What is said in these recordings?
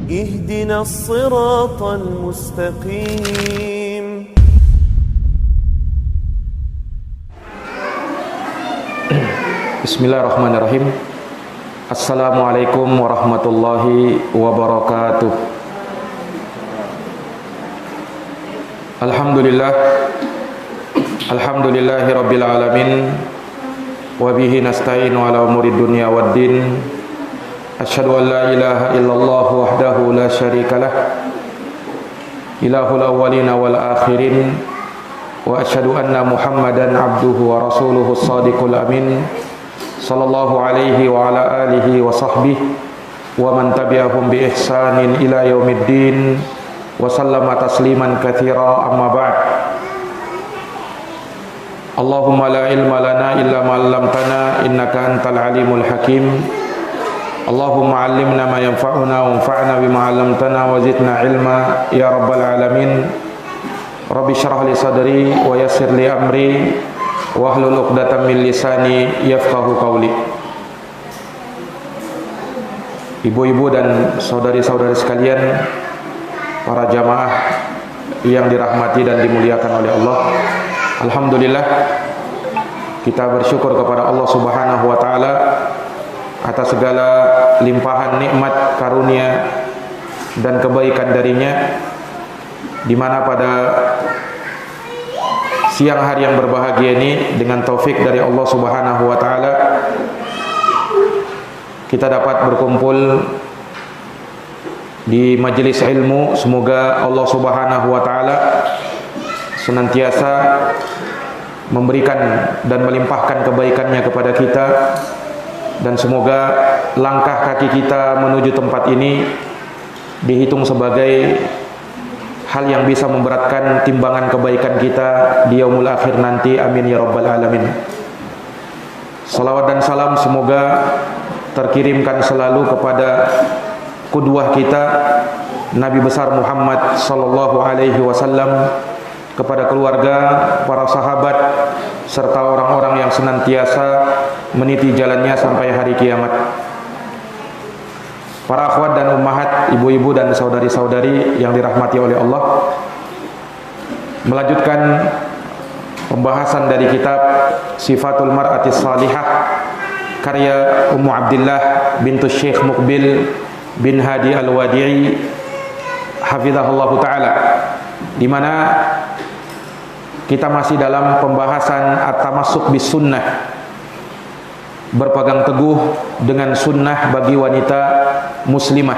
اهدنا الصراط المستقيم. Bismillahirrahmanirrahim. Assalamualaikum warahmatullahi wabarakatuh. Alhamdulillahi rabbil alamin. Wa bihi nasta'inu ala umuri dunya waddin. Asyhadu an la ilaha illallah wahdahu la syarikalah, ilahul awwalina wal akhirin. Wa asyhadu anna Muhammadan abduhu wa rasuluhu shadiqul amin. Sallallahu alaihi wa ala alihi wa sahbihi wa man tabi'ahum bi ihsanin ila yaumiddin wa sallama tasliman katsira, amma ba'd. Allahumma la ilma lana illa ma 'allamtana innaka antal alimul hakim. Allahumma 'allimna ma yanfa'una wanfa'na bima 'allamtana wa zidna ilma ya rabbal alamin. Rabbi shrah li sadri wa yassir li amri wahlul 'uqdatam min lisani yafqahu qawli. Ibu-ibu dan saudari-saudari sekalian, para jamaah yang dirahmati dan dimuliakan oleh Allah, alhamdulillah kita bersyukur kepada Allah Subhanahu wa taala atas segala limpahan nikmat, karunia dan kebaikan darinya, di mana pada siang hari yang berbahagia ini dengan taufik dari Allah Subhanahu wa taala kita dapat berkumpul di majelis ilmu. Semoga Allah Subhanahu wa taala senantiasa memberikan dan melimpahkan kebaikannya kepada kita, dan semoga langkah kaki kita menuju tempat ini dihitung sebagai hal yang bisa memberatkan timbangan kebaikan kita di yaumul akhir nanti. Amin ya rabbal alamin. Salawat dan salam semoga terkirimkan selalu kepada qudwah kita Nabi besar Muhammad sallallahu alaihi wasallam, kepada keluarga, para sahabat, serta orang-orang yang senantiasa meniti jalannya sampai hari kiamat. Para akhwat dan ummahat, ibu-ibu dan saudari-saudari yang dirahmati oleh Allah, melanjutkan pembahasan dari kitab Sifatul Mar'atis Salihah karya Ummu Abdillah bintu Syekh Muqbil bin Hadi Al-Wadi'i hafizahullahu ta'ala, di mana kita masih dalam pembahasan at-tamassuk bis sunnah, berpegang teguh dengan sunnah bagi wanita muslimah.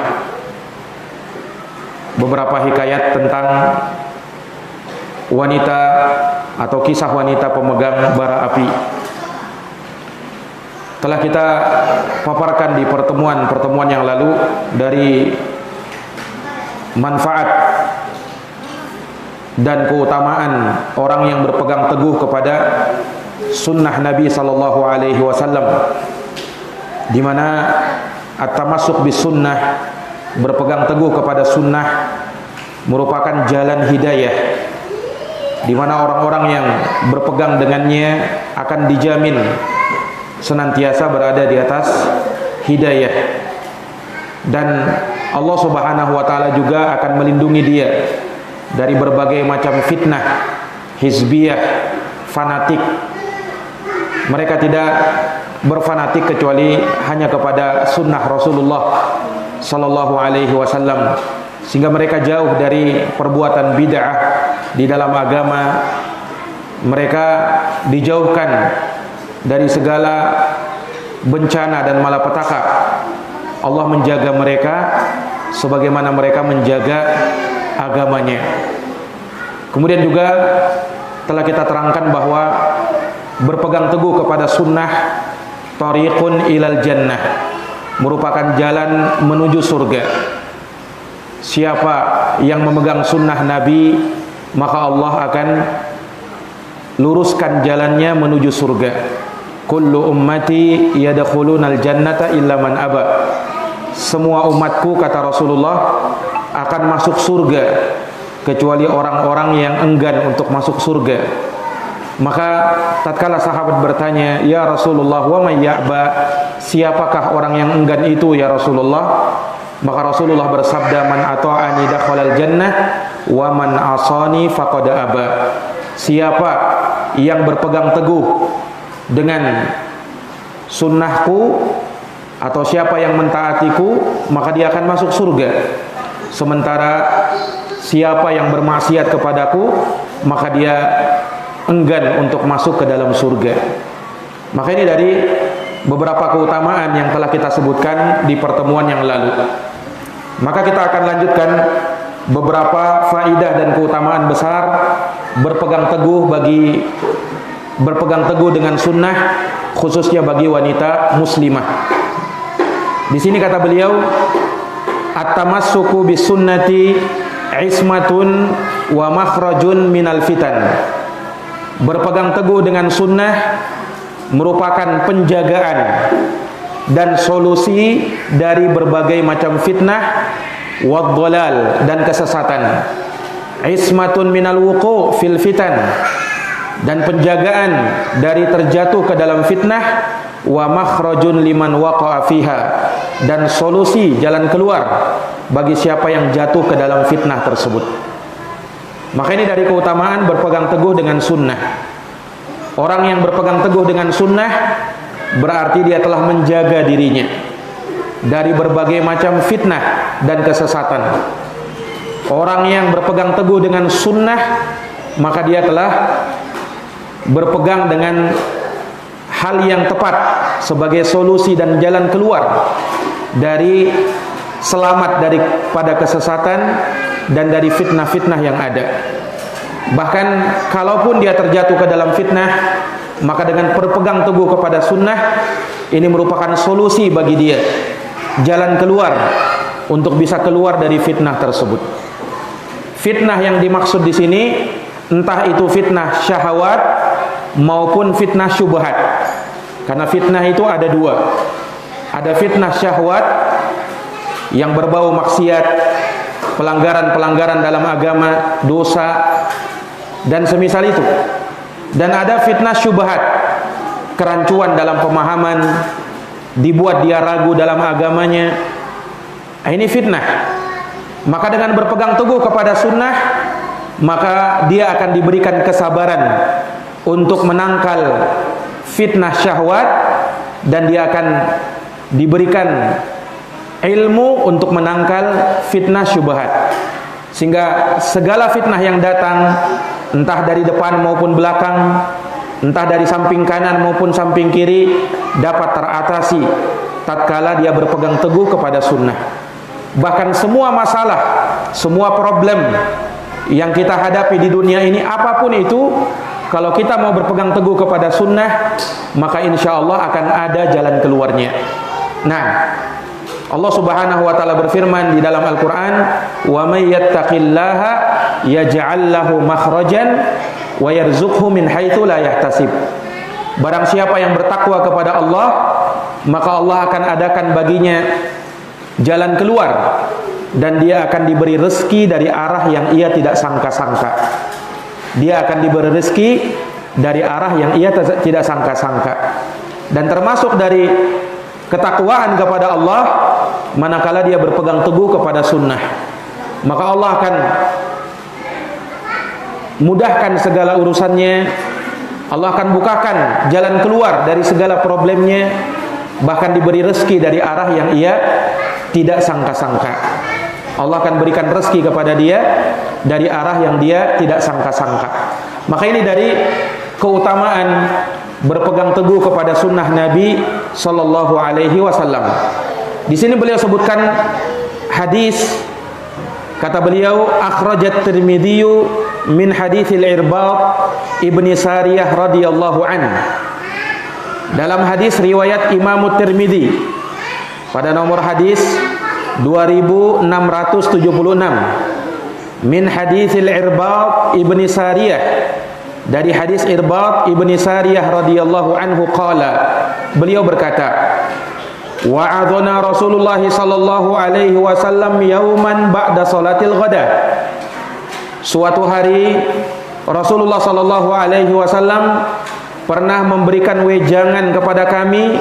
Beberapa hikayat tentang wanita atau kisah wanita pemegang bara api telah kita paparkan di pertemuan-pertemuan yang lalu, dari manfaat dan keutamaan orang yang berpegang teguh kepada sunnah Nabi sallallahu alaihi wasallam, di mana at-tamassuk bis sunnah, berpegang teguh kepada sunnah, merupakan jalan hidayah, di mana orang-orang yang berpegang dengannya akan dijamin senantiasa berada di atas hidayah, dan Allah Subhanahu wa taala juga akan melindungi dia dari berbagai macam fitnah hizbiyah, fanatik. Mereka tidak berfanatik kecuali hanya kepada sunnah Rasulullah sallallahu alaihi wasallam, sehingga mereka jauh dari perbuatan bid'ah di dalam agama. Mereka dijauhkan dari segala bencana dan malapetaka. Allah menjaga mereka sebagaimana mereka menjaga agamanya. Kemudian juga telah kita terangkan bahwa berpegang teguh kepada sunnah tariqun ilal jannah, merupakan jalan menuju surga. Siapa yang memegang sunnah Nabi, maka Allah akan luruskan jalannya menuju surga. Kullu ummati yadkhulunal jannata illa man aba. Semua umatku, kata Rasulullah, akan masuk surga kecuali orang-orang yang enggan untuk masuk surga. Maka tatkala sahabat bertanya, "Ya Rasulullah, wa may ya'ba?" Siapakah orang yang enggan itu ya Rasulullah? Maka Rasulullah bersabda, man ata'ani dakhalal jannah wa man asani faqad aba. Siapa yang berpegang teguh dengan sunnahku atau siapa yang mentaatiku, maka dia akan masuk surga. Sementara siapa yang bermaksiat kepadaku, maka dia enggan untuk masuk ke dalam surga. Maka ini dari beberapa keutamaan yang telah kita sebutkan di pertemuan yang lalu. Maka kita akan lanjutkan beberapa faidah dan keutamaan besar berpegang teguh dengan sunnah, khususnya bagi wanita muslimah. Di sini kata beliau, at-tamassuku bis sunnati ismatun wa makhrajun minal fitan. Berpegang teguh dengan sunnah merupakan penjagaan dan solusi dari berbagai macam fitnah wadhalal dan kesesatan. Ismatun minal wuqu' fil fitan, dan penjagaan dari terjatuh ke dalam fitnah, wa makhrajun liman waqa'a fiha, dan solusi jalan keluar bagi siapa yang jatuh ke dalam fitnah tersebut. Maka ini dari keutamaan berpegang teguh dengan sunnah. Orang yang berpegang teguh dengan sunnah berarti dia telah menjaga dirinya dari berbagai macam fitnah dan kesesatan. Orang yang berpegang teguh dengan sunnah, maka dia telah berpegang dengan hal yang tepat sebagai solusi dan jalan keluar dari selamat daripada kesesatan dan dari fitnah-fitnah yang ada. Bahkan kalaupun dia terjatuh ke dalam fitnah, maka dengan berpegang teguh kepada sunnah, ini merupakan solusi bagi dia, jalan keluar untuk bisa keluar dari fitnah tersebut. Fitnah yang dimaksud di sini entah itu fitnah syahwat maupun fitnah syubhat. Karena fitnah itu ada dua. Ada fitnah syahwat yang berbau maksiat, pelanggaran-pelanggaran dalam agama, dosa, dan semisal itu. Dan ada fitnah syubhat, kerancuan dalam pemahaman, dibuat dia ragu dalam agamanya. Ini fitnah. Maka dengan berpegang teguh kepada sunnah, maka dia akan diberikan kesabaran untuk menangkal fitnah syahwat, dan dia akan diberikan ilmu untuk menangkal fitnah syubhat. Sehingga segala fitnah yang datang, entah dari depan maupun belakang, entah dari samping kanan maupun samping kiri, dapat teratasi tatkala dia berpegang teguh kepada sunnah. Bahkan semua masalah, semua problem yang kita hadapi di dunia ini, apapun itu, kalau kita mau berpegang teguh kepada sunnah, maka insya Allah akan ada jalan keluarnya. Nah, Allah Subhanahu wa taala berfirman di dalam Al-Qur'an, "Wa may yattaqillaha yaj'al lahu makhrajan wa yarzuqhu min haitsu la yahtasib." Barang siapa yang bertakwa kepada Allah, maka Allah akan adakan baginya jalan keluar, dan dia akan diberi rezeki dari arah yang ia tidak sangka-sangka. Dia akan diberi rezeki dari arah yang ia tidak sangka-sangka. Dan termasuk dari ketakwaan kepada Allah, manakala dia berpegang teguh kepada sunnah, maka Allah akan mudahkan segala urusannya. Allah akan bukakan jalan keluar dari segala problemnya, bahkan diberi rezeki dari arah yang ia tidak sangka-sangka. Allah akan berikan rezeki kepada dia dari arah yang dia tidak sangka-sangka. Maka ini dari keutamaan berpegang teguh kepada sunnah Nabi Sallallahu Alaihi Wasallam. Di sini beliau sebutkan hadis, kata beliau, akhrajat Tirmidzi min haditsil Irbad ibni Sariyah radhiyallahu anhu. Dalam hadis riwayat Imam Tirmidzi pada nomor hadis 2676, min haditsil Irbad ibni Sariyah, dari hadis Irbad ibni Sariyah radhiyallahu anhu qala, beliau berkata, wa'adhana Rasulullah sallallahu alaihi wasallam yauman ba'da salatil ghada. Suatu hari Rasulullah sallallahu alaihi wasallam pernah memberikan wejangan kepada kami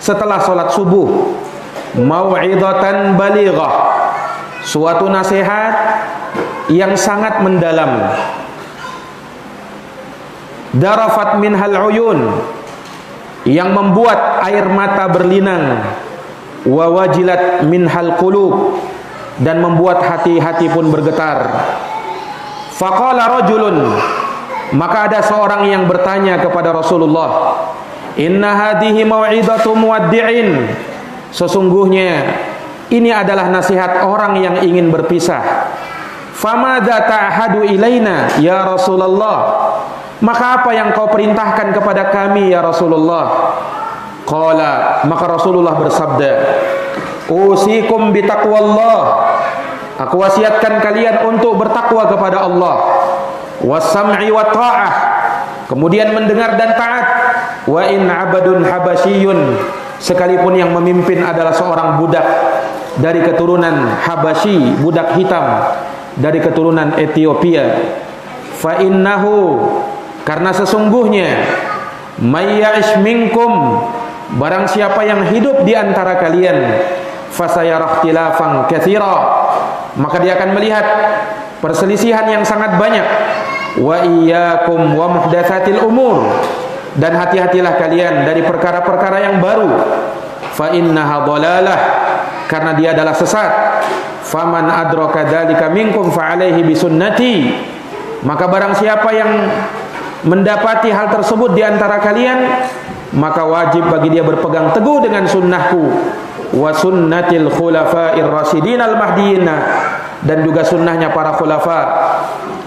setelah salat subuh. mau'izatan balighah, suatu nasihat yang sangat mendalam. Darafat minhal uyun, yang membuat air mata berlinang. Wa wajilat minhal qulub, dan membuat hati-hati pun bergetar. Faqala rajulun, maka ada seorang yang bertanya kepada Rasulullah, inna hadhihi mau'izatu muwaddi'in, sesungguhnya ini adalah nasihat orang yang ingin berpisah. Famadza ta'hadu ilaina ya Rasulullah, maka apa yang kau perintahkan kepada kami ya Rasulullah? Qala, maka Rasulullah bersabda, usikum bitaqwallah, aku wasiatkan kalian untuk bertakwa kepada Allah, wasam'i wa ta'ah, kemudian mendengar dan taat, wa in abadun habasyiyun, sekalipun yang memimpin adalah seorang budak dari keturunan Habasyi, budak hitam dari keturunan Ethiopia. Fa innahu, karena sesungguhnya, may ya'ish minkum, barang siapa yang hidup di antara kalian, fasayara ikhtilafan katsira, maka dia akan melihat perselisihan yang sangat banyak. Wa iyyakum wa muhdatsatil umur, dan hati-hatilah kalian dari perkara-perkara yang baru. Fa innaha dhalalah, karena dia adalah sesat. Faman adraka dzalika minkum fa alaihi bisunnati, maka barang siapa yang mendapati hal tersebut di antara kalian, maka wajib bagi dia berpegang teguh dengan sunnahku, wa sunnatil khulafa'ir rasyidin al mahdiyyin, dan juga sunnahnya para khulafa,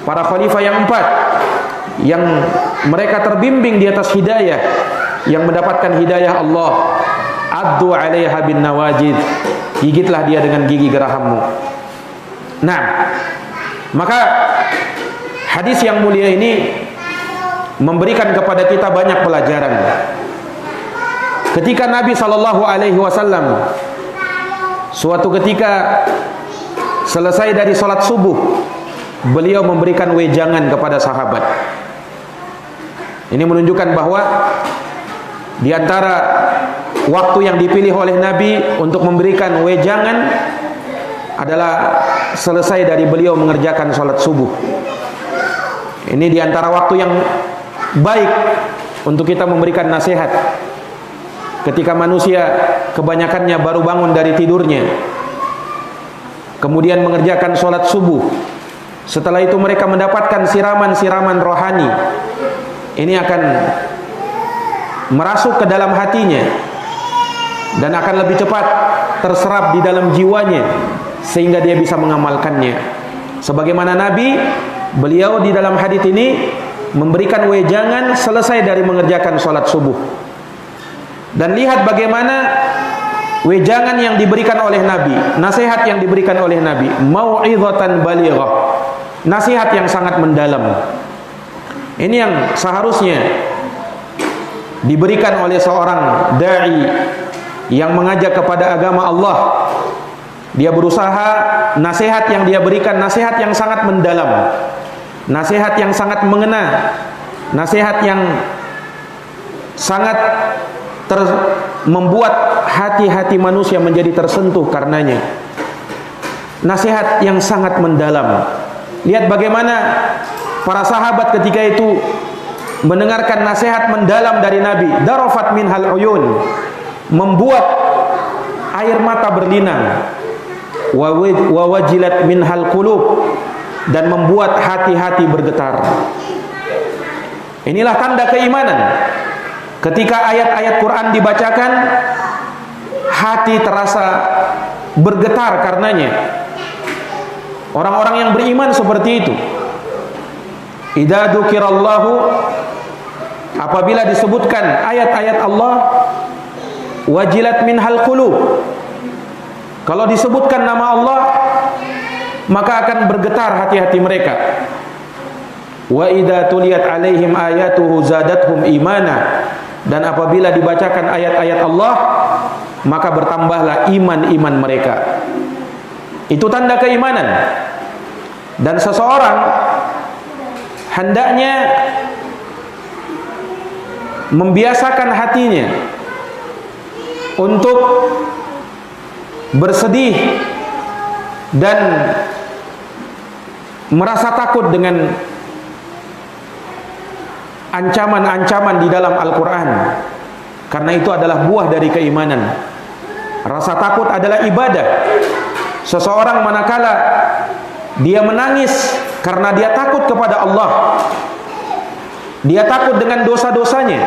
para khalifah yang 4 yang mereka terbimbing di atas hidayah, yang mendapatkan hidayah Allah. Addu 'alaiha bin nawajid, gigitlah dia dengan gigi gerahammu. Nah, maka hadis yang mulia ini memberikan kepada kita banyak pelajaran. Ketika Nabi SAW suatu ketika selesai dari sholat subuh, beliau memberikan wejangan kepada sahabat. Ini menunjukkan bahwa di antara waktu yang dipilih oleh Nabi untuk memberikan wejangan adalah selesai dari beliau mengerjakan sholat subuh. Ini di antara waktu yang baik untuk kita memberikan nasihat. Ketika manusia kebanyakannya baru bangun dari tidurnya, kemudian mengerjakan sholat subuh, setelah itu mereka mendapatkan siraman-siraman rohani, ini akan merasuk ke dalam hatinya dan akan lebih cepat terserap di dalam jiwanya sehingga dia bisa mengamalkannya. Sebagaimana Nabi, beliau di dalam hadits ini memberikan wejangan selesai dari mengerjakan sholat subuh. Dan lihat bagaimana wejangan yang diberikan oleh Nabi, nasihat yang diberikan oleh Nabi, mau'izatan balighah, nasihat yang sangat mendalam. Ini yang seharusnya diberikan oleh seorang da'i yang mengajak kepada agama Allah. Dia berusaha, nasihat yang dia berikan nasihat yang sangat mendalam, nasihat yang sangat mengena, nasihat yang sangat membuat hati-hati manusia menjadi tersentuh karenanya. Nasihat yang sangat mendalam. Lihat bagaimana para sahabat ketika itu mendengarkan nasihat mendalam dari Nabi. Darafat minhal uyun, membuat air mata berlinang. Wa wajilat minhal qulub, dan membuat hati-hati bergetar. Inilah tanda keimanan. Ketika ayat-ayat Quran dibacakan, hati terasa bergetar karenanya. Orang-orang yang beriman seperti itu. Idza dzukirallahu, apabila disebutkan ayat-ayat Allah, wajilat minhal qulub, kalau disebutkan nama Allah, maka akan bergetar hati-hati mereka. Wa idza tuliyat alaihim ayatuhu zadathum imana, dan apabila dibacakan ayat-ayat Allah, maka bertambahlah iman-iman mereka. Itu tanda keimanan. Dan seseorang hendaknya membiasakan hatinya untuk bersedih dan merasa takut dengan ancaman-ancaman di dalam Al-Quran, karena itu adalah buah dari keimanan. Rasa takut adalah ibadah. Seseorang manakala dia menangis karena dia takut kepada Allah, dia takut dengan dosa-dosanya,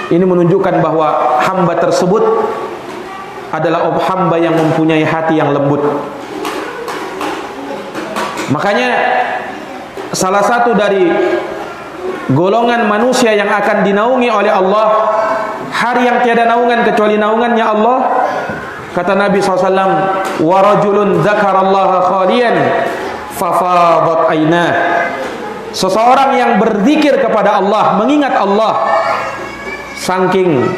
ini menunjukkan bahwa hamba tersebut adalah hamba yang mempunyai hati yang lembut. Makanya salah satu dari golongan manusia yang akan dinaungi oleh Allah, hari yang tiada naungan kecuali naungannya Allah, kata Nabi SAW, wa rajulun dzakarallaha khalian fafadat ainah. Seseorang yang berzikir kepada Allah, mengingat Allah, saking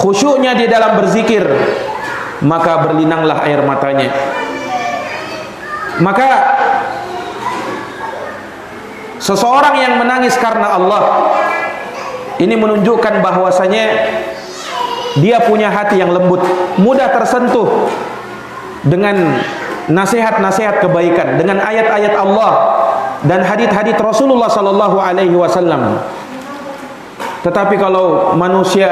khusyuknya di dalam berzikir, maka berlinanglah air matanya. Maka seseorang yang menangis karena Allah, ini menunjukkan bahwasanya dia punya hati yang lembut, mudah tersentuh dengan nasihat-nasihat kebaikan, dengan ayat-ayat Allah dan hadits-hadits Rasulullah sallallahu alaihi wasallam. Tetapi kalau manusia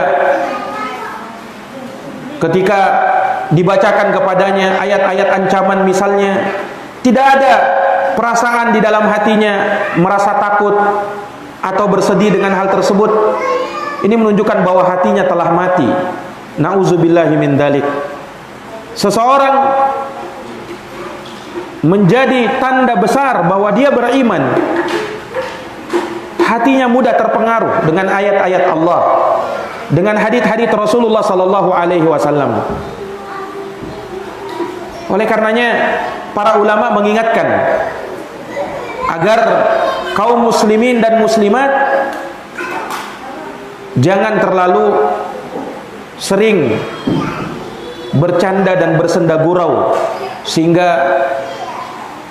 ketika dibacakan kepadanya ayat-ayat ancaman misalnya, tidak ada perasaan di dalam hatinya merasa takut atau bersedih dengan hal tersebut, ini menunjukkan bahwa hatinya telah mati. Nauzubillahi min dzalik. Seseorang menjadi tanda besar bahwa dia beriman, hatinya mudah terpengaruh dengan ayat-ayat Allah, dengan hadits-hadits Rasulullah sallallahu alaihi wasallam. Oleh karenanya para ulama mengingatkan agar kaum muslimin dan muslimat jangan terlalu sering bercanda dan bersenda gurau, sehingga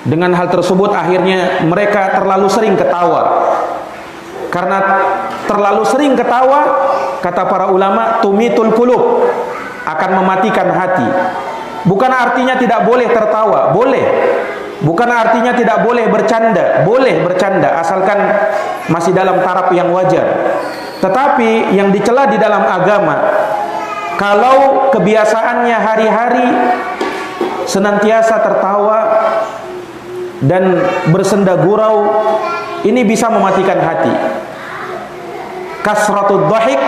dengan hal tersebut akhirnya mereka terlalu sering ketawa. Karena terlalu sering ketawa, kata para ulama, tumitul qulub, akan mematikan hati. Bukan artinya tidak boleh tertawa, boleh. Bukan artinya tidak boleh bercanda, boleh bercanda asalkan masih dalam taraf yang wajar. Tetapi yang dicela di dalam agama, kalau kebiasaannya hari-hari senantiasa tertawa dan bersenda gurau, ini bisa mematikan hati. Kasratud dhahik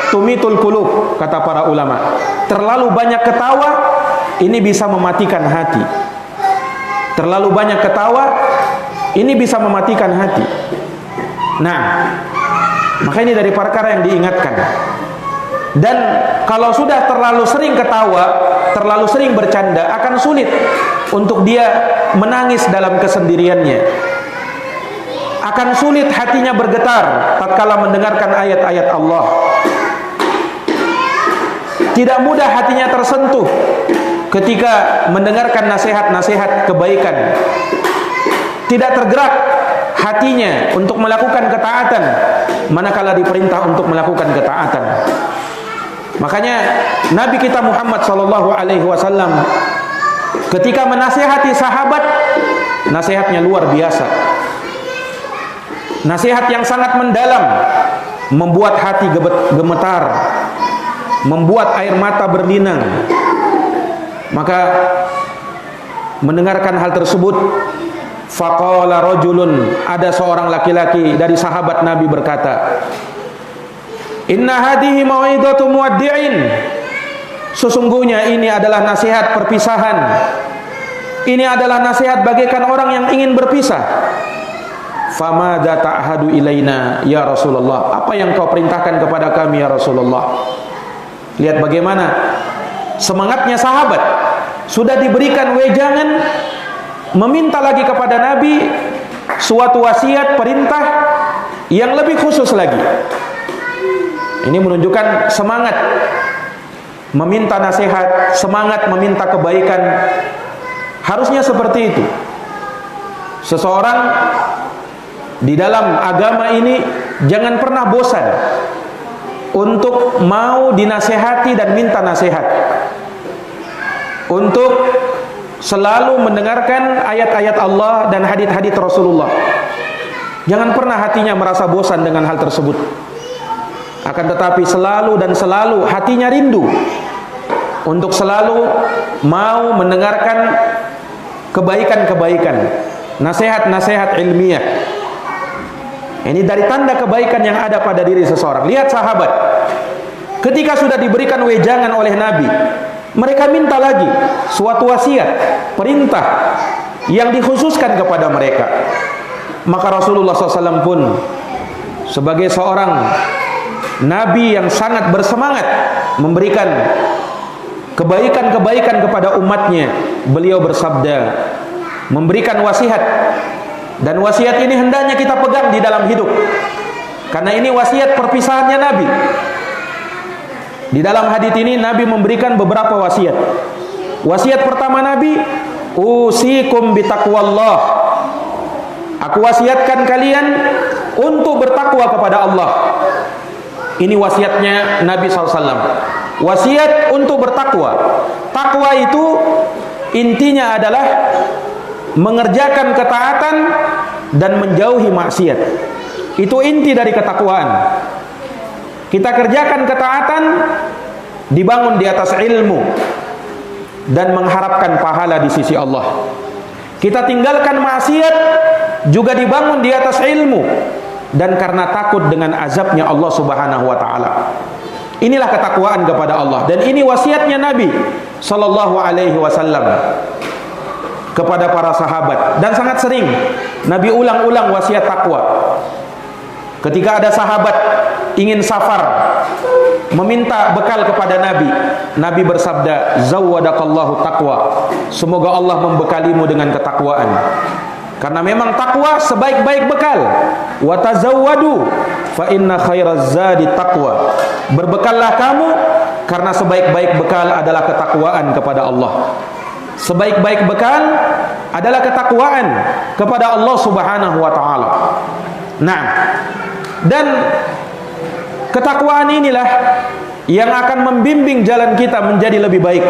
tumitul qulub, kata para ulama. Terlalu banyak ketawa, ini bisa mematikan hati. Terlalu banyak ketawa, ini bisa mematikan hati. Nah, maka ini dari perkara yang diingatkan. Dan kalau sudah terlalu sering ketawa, terlalu sering bercanda, akan sulit untuk dia menangis dalam kesendiriannya. Akan sulit hatinya bergetar tatkala mendengarkan ayat-ayat Allah. Tidak mudah hatinya tersentuh ketika mendengarkan nasihat-nasihat kebaikan. Tidak tergerak hatinya untuk melakukan ketaatan manakala diperintah untuk melakukan ketaatan. Makanya Nabi kita Muhammad sallallahu alaihi wasallam ketika menasihati sahabat, nasihatnya luar biasa. Nasihat yang sangat mendalam, membuat hati gemetar, membuat air mata berlinang. Maka mendengarkan hal tersebut, faqala rajulun, ada seorang laki-laki dari sahabat Nabi berkata, inna hadhihi mau'idatu muwaddi'in, sesungguhnya ini adalah nasihat perpisahan. Ini adalah nasihat bagaikan orang yang ingin berpisah. Famadza ta'hadu ilaina ya Rasulullah, apa yang kau perintahkan kepada kami ya Rasulullah? Lihat bagaimana semangatnya sahabat, sudah diberikan wejangan, meminta lagi kepada Nabi suatu wasiat, perintah yang lebih khusus lagi. Ini menunjukkan semangat meminta nasihat, semangat meminta kebaikan. Harusnya seperti itu. Seseorang di dalam agama ini jangan pernah bosan untuk mau dinasehati dan minta nasihat, untuk selalu mendengarkan ayat-ayat Allah dan hadits-hadits Rasulullah. Jangan pernah hatinya merasa bosan dengan hal tersebut. Akan tetapi selalu dan selalu hatinya rindu untuk selalu mau mendengarkan kebaikan-kebaikan, nasihat-nasihat ilmiah. Ini dari tanda kebaikan yang ada pada diri seseorang. Lihat sahabat, ketika sudah diberikan wejangan oleh Nabi, mereka minta lagi suatu wasiat, perintah yang dikhususkan kepada mereka. Maka Rasulullah SAW pun sebagai seorang Nabi yang sangat bersemangat memberikan kebaikan-kebaikan kepada umatnya, beliau bersabda, memberikan wasiat. Dan wasiat ini hendaknya kita pegang di dalam hidup, karena ini wasiat perpisahannya Nabi. Di dalam hadits ini Nabi memberikan beberapa wasiat. Wasiat pertama Nabi, usikum bitaqwallah. Aku wasiatkan kalian untuk bertakwa kepada Allah. Ini wasiatnya Nabi SAW. Wasiat untuk bertakwa. Takwa itu intinya adalah mengerjakan ketaatan dan menjauhi maksiat. Itu inti dari ketakwaan. Kita kerjakan ketaatan dibangun di atas ilmu dan mengharapkan pahala di sisi Allah. Kita tinggalkan maksiat juga dibangun di atas ilmu dan karena takut dengan azabnya Allah Subhanahu wa taala. Inilah ketakwaan kepada Allah, dan ini wasiatnya Nabi sallallahu alaihi wasallam kepada para sahabat, dan sangat sering Nabi ulang-ulang wasiat takwa. Ketika ada sahabat ingin safar meminta bekal kepada Nabi, Nabi bersabda, zawwadakallahu taqwa, semoga Allah membekalimu dengan ketakwaan. Karena memang takwa sebaik-baik bekal. Wa tazawwadu fa inna khairaz zadi taqwa. Berbekallah kamu karena sebaik-baik bekal adalah ketakwaan kepada Allah. Sebaik-baik bekal adalah ketakwaan kepada Allah Subhanahu wa taala. Nah, dan ketakwaan inilah yang akan membimbing jalan kita menjadi lebih baik.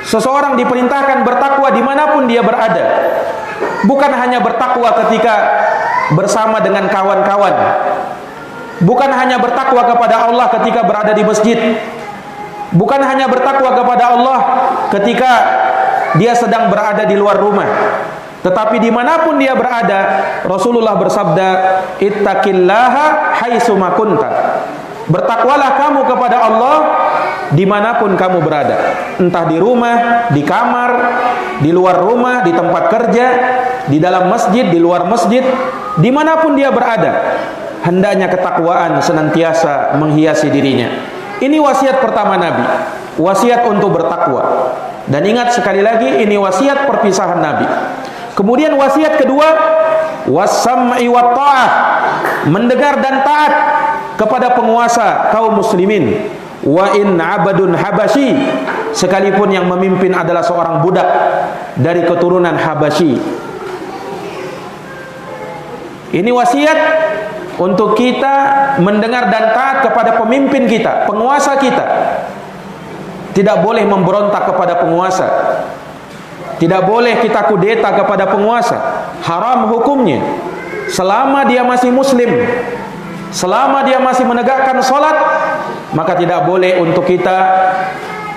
Seseorang diperintahkan bertakwa dimanapun dia berada. Bukan hanya bertakwa ketika bersama dengan kawan-kawan. Bukan hanya bertakwa kepada Allah ketika berada di masjid. Bukan hanya bertakwa kepada Allah ketika dia sedang berada di luar rumah. Tetapi dimanapun dia berada, Rasulullah bersabda, ittaqillaha haitsuma kunta. Bertakwalah kamu kepada Allah dimanapun kamu berada, entah di rumah, di kamar, di luar rumah, di tempat kerja, di dalam masjid, di luar masjid, dimanapun dia berada, hendaknya ketakwaan senantiasa menghiasi dirinya. Ini wasiat pertama Nabi, wasiat untuk bertakwa. Dan ingat sekali lagi, ini wasiat perpisahan Nabi. Kemudian wasiat kedua, wasam'i wa ta'ah, mendengar dan taat kepada penguasa kaum muslimin. Wa in abadun habasyi, sekalipun yang memimpin adalah seorang budak dari keturunan Habasyi. Ini wasiat untuk kita mendengar dan taat kepada pemimpin kita, penguasa kita. Tidak boleh memberontak kepada penguasa. Tidak boleh kita kudeta kepada penguasa. Haram hukumnya. Selama dia masih muslim, selama dia masih menegakkan sholat, maka tidak boleh untuk kita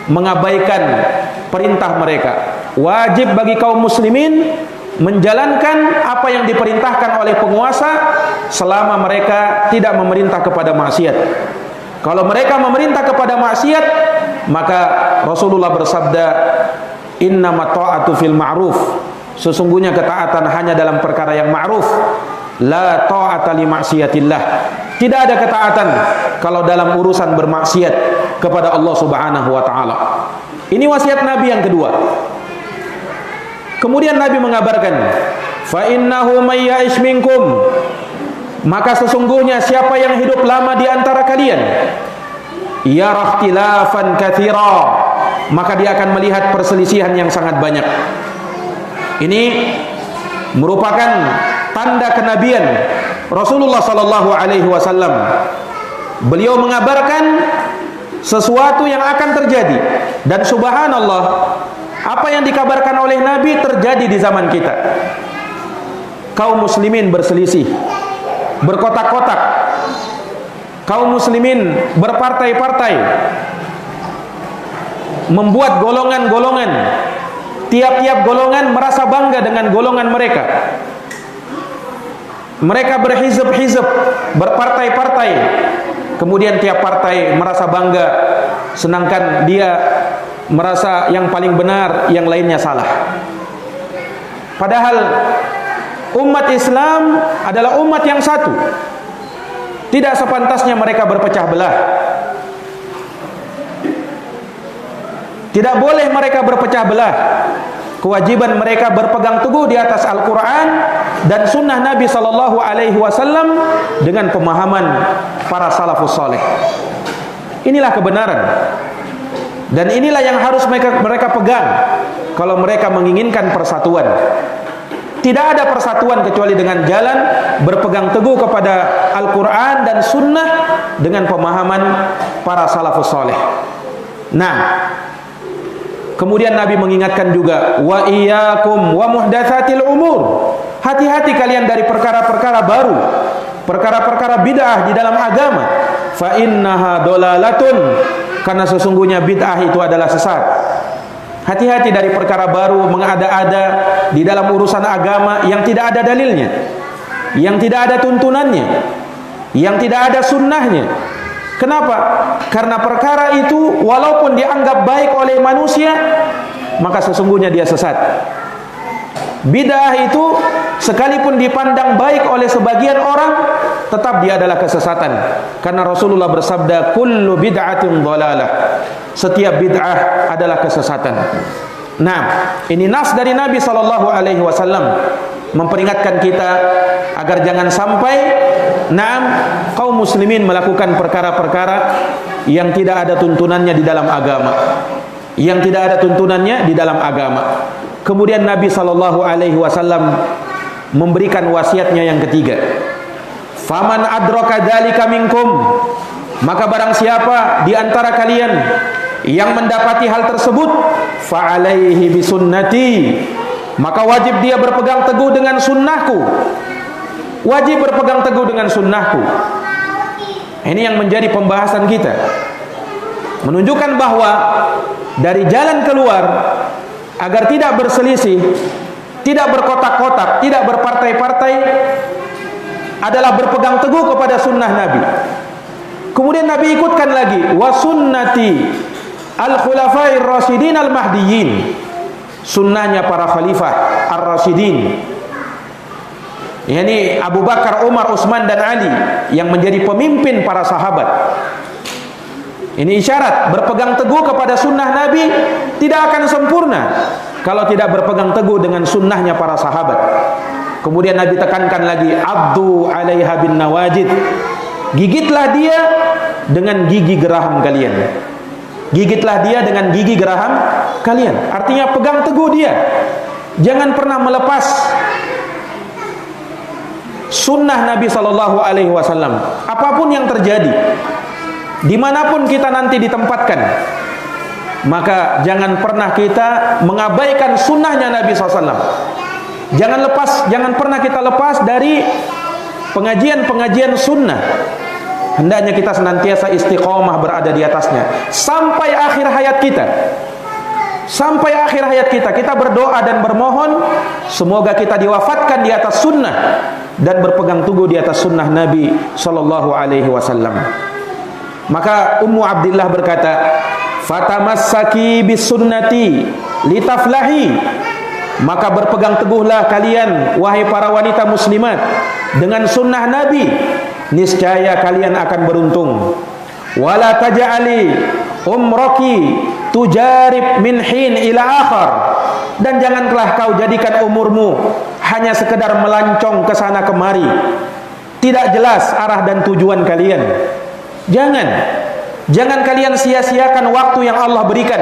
mengabaikan perintah mereka. Wajib bagi kaum muslimin menjalankan apa yang diperintahkan oleh penguasa selama mereka tidak memerintah kepada maksiat. Kalau mereka memerintah kepada maksiat, maka Rasulullah bersabda, innama ta'atu fil ma'ruf, sesungguhnya ketaatan hanya dalam perkara yang ma'ruf. La ta'ata li maksiatillah, tidak ada ketaatan kalau dalam urusan bermaksiat kepada Allah Subhanahu wa taala. Ini wasiat Nabi yang kedua. Kemudian Nabi mengabarkan, fa innahu may ya'ish minkum, maka sesungguhnya siapa yang hidup lama di antara kalian, yara ikhtilafan katsira, maka dia akan melihat perselisihan yang sangat banyak. Ini merupakan tanda kenabian Rasulullah sallallahu alaihi wasallam. Beliau mengabarkan sesuatu yang akan terjadi, dan subhanallah, Apa yang dikabarkan oleh Nabi terjadi di zaman kita. Kaum muslimin berselisih, berkotak-kotak. Kaum muslimin berpartai-partai, membuat golongan-golongan. Tiap-tiap golongan merasa bangga dengan golongan mereka. Mereka berhizb-hizb, berpartai-partai. Kemudian tiap partai merasa bangga, sedangkan dia merasa yang paling benar, yang lainnya salah. Padahal umat Islam adalah umat yang satu. Tidak sepantasnya mereka berpecah belah. Tidak boleh mereka berpecah belah. Kewajiban mereka berpegang teguh di atas Al-Quran dan sunnah Nabi SAW dengan pemahaman para salafus saleh. Inilah kebenaran. Dan inilah yang harus mereka pegang kalau mereka menginginkan persatuan. Tidak ada persatuan kecuali dengan jalan berpegang teguh kepada Al-Quran dan sunnah dengan pemahaman para salafus saleh. Nah, kemudian Nabi mengingatkan juga, wa iyyakum wa muhdatsatil umur. Hati-hati kalian dari perkara-perkara baru, perkara-perkara bid'ah di dalam agama. Fa innaha dolalatun, karena sesungguhnya bid'ah itu adalah sesat. Hati-hati dari perkara baru, mengada-ada di dalam urusan agama yang tidak ada dalilnya, yang tidak ada tuntunannya, yang tidak ada sunnahnya. Kenapa? Karena perkara itu walaupun dianggap baik oleh manusia, maka sesungguhnya dia sesat. Bid'ah itu sekalipun dipandang baik oleh sebagian orang, tetap dia adalah kesesatan. Karena Rasulullah bersabda, kullu bid'atin dhalalah. Setiap bid'ah adalah kesesatan. Nah, ini nas dari Nabi SAW memperingatkan kita agar jangan sampai kaum muslimin melakukan perkara-perkara yang tidak ada tuntunannya di dalam agama, yang tidak ada tuntunannya di dalam agama. Kemudian Nabi SAW memberikan wasiatnya yang ketiga. Faman adraka dzalika minkum, maka barang siapa di antara kalian yang mendapati hal tersebut, fa alaihi bisunnati, maka wajib dia berpegang teguh dengan sunnahku. Wajib berpegang teguh dengan sunnahku. Ini yang menjadi pembahasan kita, menunjukkan bahwa dari jalan keluar agar tidak berselisih, tidak berkotak-kotak, tidak berpartai-partai, adalah berpegang teguh kepada sunnah Nabi. Kemudian Nabi ikutkan lagi, wa sunnati al-khulafair rasyidin al-mahdiyyin, sunnahnya para khalifah ar-rasyidin, yakni Abu Bakar, Umar, Utsman dan Ali, yang menjadi pemimpin para sahabat. Ini isyarat berpegang teguh kepada sunnah Nabi tidak akan sempurna kalau tidak berpegang teguh dengan sunnahnya para sahabat. Kemudian Nabi tekankan lagi, abdu 'alaiha bin nawajid, gigitlah dia dengan gigi geraham kalian. Gigitlah dia dengan gigi geraham kalian. Artinya pegang teguh dia. Jangan pernah melepas sunnah Nabi SAW. Apapun yang terjadi, dimanapun kita nanti ditempatkan, maka jangan pernah kita mengabaikan sunnahnya Nabi SAW. Jangan pernah kita lepas dari pengajian-pengajian sunnah. Hendaknya kita senantiasa istiqomah berada di atasnya sampai akhir hayat kita. Sampai akhir hayat kita, kita berdoa dan bermohon semoga kita diwafatkan di atas sunnah dan berpegang teguh di atas sunnah Nabi SAW. Maka Ummu Abdillah berkata, fatamassaki bis sunnati litaflahi, maka berpegang teguhlah kalian wahai para wanita muslimat dengan sunnah Nabi, niscaya kalian akan beruntung. Wala taj'ali umraki tujarib min hin ila akhar, dan janganlah kau jadikan umurmu hanya sekedar melancong ke sana kemari, tidak jelas arah dan tujuan kalian. Jangan kalian sia-siakan waktu yang Allah berikan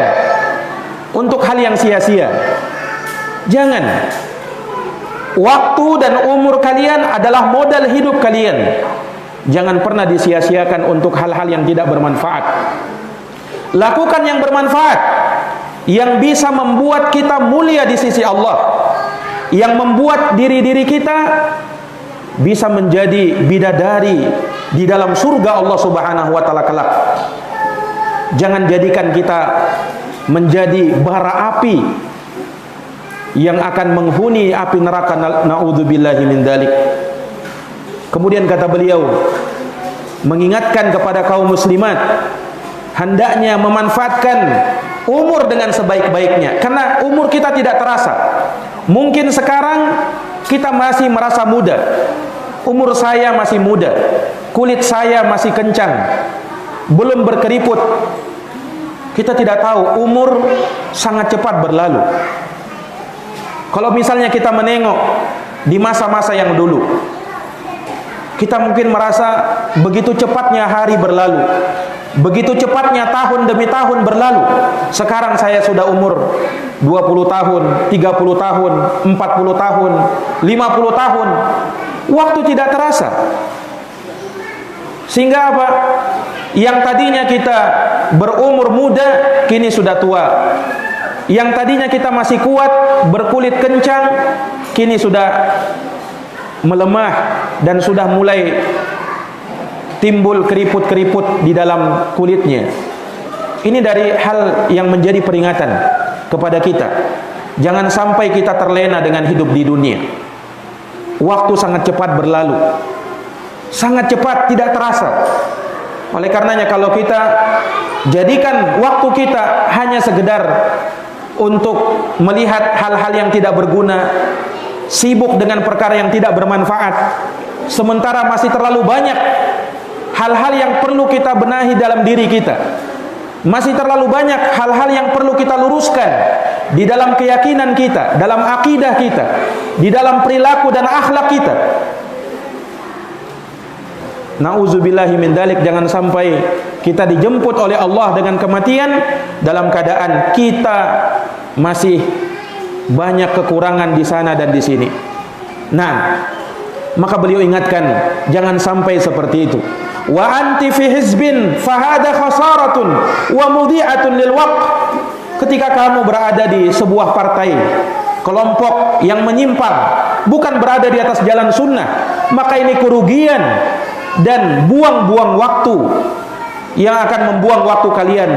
untuk hal yang sia-sia. Jangan. Waktu dan umur kalian adalah modal hidup kalian. Jangan pernah disia-siakan untuk hal-hal yang tidak bermanfaat. Lakukan yang bermanfaat. yang bisa membuat kita mulia di sisi Allah, yang membuat diri-diri kita bisa menjadi bidadari di dalam surga Allah Subhanahu wa taala kelak. Jangan jadikan kita menjadi bara api yang akan menghuni api neraka, naudzubillahi min dzalik. Kemudian kata beliau, mengingatkan kepada kaum muslimat hendaknya memanfaatkan umur dengan sebaik-baiknya, karena umur kita tidak terasa. Mungkin sekarang kita masih merasa muda, umur saya masih muda, kulit saya masih kencang, belum berkeriput. Kita tidak tahu, umur sangat cepat berlalu. Kalau misalnya kita menengok di masa-masa yang dulu, kita mungkin merasa begitu cepatnya hari berlalu, begitu cepatnya tahun demi tahun berlalu. Sekarang saya sudah umur 20 tahun, 30 tahun, 40 tahun, 50 tahun. Waktu tidak terasa. Sehingga apa? Yang tadinya kita berumur muda, kini sudah tua. Yang tadinya kita masih kuat, berkulit kencang, kini sudah melemah dan sudah mulai timbul keriput-keriput di dalam kulitnya. Ini dari hal yang menjadi peringatan kepada kita. Jangan sampai kita terlena dengan hidup di dunia. Waktu sangat cepat berlalu, sangat cepat, tidak terasa. Oleh karenanya kalau kita jadikan waktu kita hanya sekedar untuk melihat hal-hal yang tidak berguna, sibuk dengan perkara yang tidak bermanfaat, sementara masih terlalu banyak hal-hal yang perlu kita benahi dalam diri kita, masih terlalu banyak hal-hal yang perlu kita luruskan di dalam keyakinan kita, dalam akidah kita, di dalam perilaku dan akhlak kita. Nauzubillahi min dzalik. Jangan sampai kita dijemput oleh Allah dengan kematian dalam keadaan kita masih banyak kekurangan di sana dan di sini. Nah, maka beliau ingatkan, jangan sampai seperti itu. Wa anti fi hizbin fahada khasaratun wa mudhi'atun lil waqt. Ketika kamu berada di sebuah partai, kelompok yang menyimpang, bukan berada di atas jalan sunnah, maka ini kerugian dan buang-buang waktu yang akan membuang waktu kalian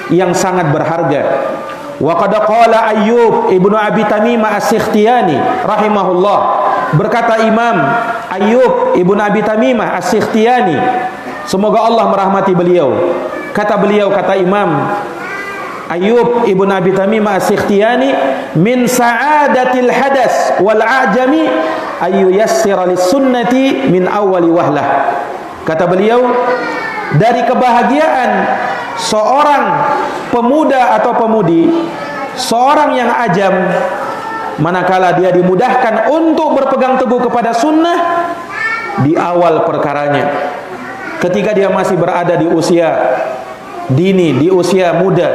yang sangat berharga. Wa qad qala Ayyub ibnu Abi Tamimah As-Sikhtiyani rahimahullah, berkata Imam Ayyub ibnu Abi Tamimah As-Sikhtiyani, semoga Allah merahmati beliau. Kata beliau, kata Imam Ayyub ibnu Abi Tamimah As-Sikhtiyani, min sa'adatil hadas wal a'jami ayu yassira lis sunnati min awwali wahlah. Kata beliau, dari kebahagiaan seorang pemuda atau pemudi, seorang yang ajam, manakala dia dimudahkan untuk berpegang teguh kepada sunnah di awal perkaranya, ketika dia masih berada di usia dini, di usia muda,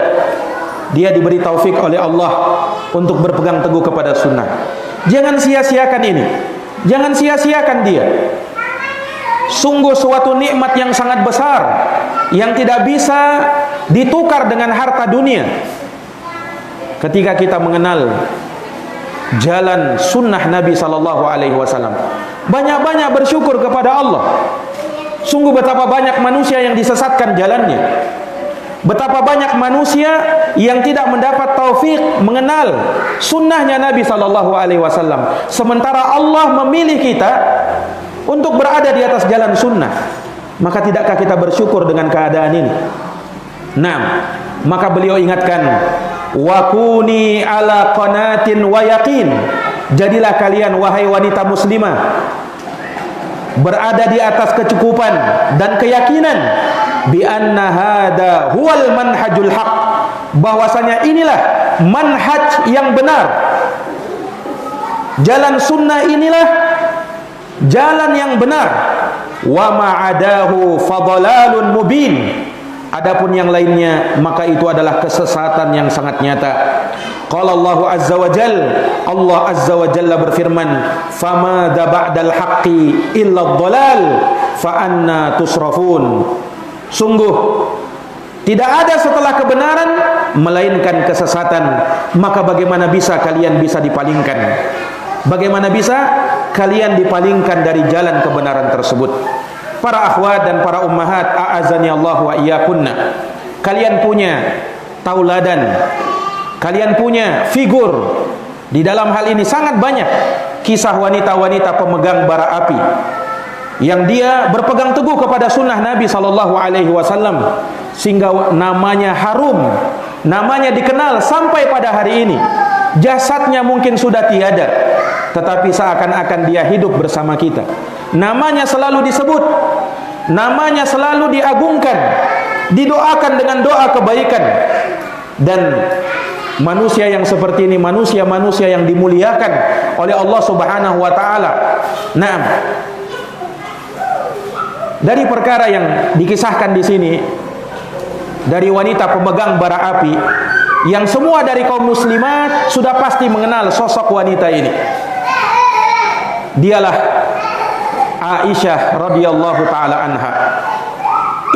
dia diberi taufik oleh Allah untuk berpegang teguh kepada sunnah. Jangan sia-siakan ini, jangan sia-siakan dia. Sungguh suatu nikmat yang sangat besar yang tidak bisa ditukar dengan harta dunia. Ketika kita mengenal jalan sunnah Nabi sallallahu alaihi wasallam, banyak-banyak bersyukur kepada Allah. Sungguh betapa banyak manusia yang disesatkan jalannya, betapa banyak manusia yang tidak mendapat taufik mengenal sunnahnya Nabi sallallahu alaihi wasallam, sementara Allah memilih kita untuk berada di atas jalan sunnah. Maka tidakkah kita bersyukur dengan keadaan ini? Nah, maka beliau ingatkan, wa kuni ala qanatin wa yaqin. Jadilah kalian wahai wanita muslimah berada di atas kecukupan dan keyakinan bi anna hada huwal manhajul haq, bahwasanya inilah manhaj yang benar, jalan sunnah inilah jalan yang benar. Wa ma'adahu fadhalalun mubin. Adapun yang lainnya maka itu adalah kesesatan yang sangat nyata. Qala Allah azza wa jalla, Allah azza wa jalla berfirman, fama da ba'dal haqqi illa dhalal fa anna tusrafun. Sungguh Tidak ada setelah kebenaran melainkan kesesatan. Maka bagaimana bisa kalian bisa dipalingkan? Bagaimana bisa kalian dipalingkan dari jalan kebenaran tersebut? Para akhwat dan para ummahat, a'azani Allah wa iyyakunna. Kalian punya tauladan, kalian punya figur di dalam hal ini sangat banyak. Kisah wanita-wanita pemegang bara api yang dia berpegang teguh kepada sunnah Nabi sallallahu alaihi wasallam sehingga namanya harum, namanya dikenal sampai pada hari ini. Jasadnya mungkin sudah tiada, tetapi seakan-akan dia hidup bersama kita. Namanya selalu disebut, namanya selalu diagungkan, didoakan dengan doa kebaikan. Dan manusia yang seperti ini manusia-manusia yang dimuliakan oleh Allah Subhanahu wa taala. Nah, dari perkara yang dikisahkan di sini dari wanita pemegang bara api yang semua dari kaum muslimat sudah pasti mengenal sosok wanita ini. Dialah Aisyah radhiyallahu taala anha,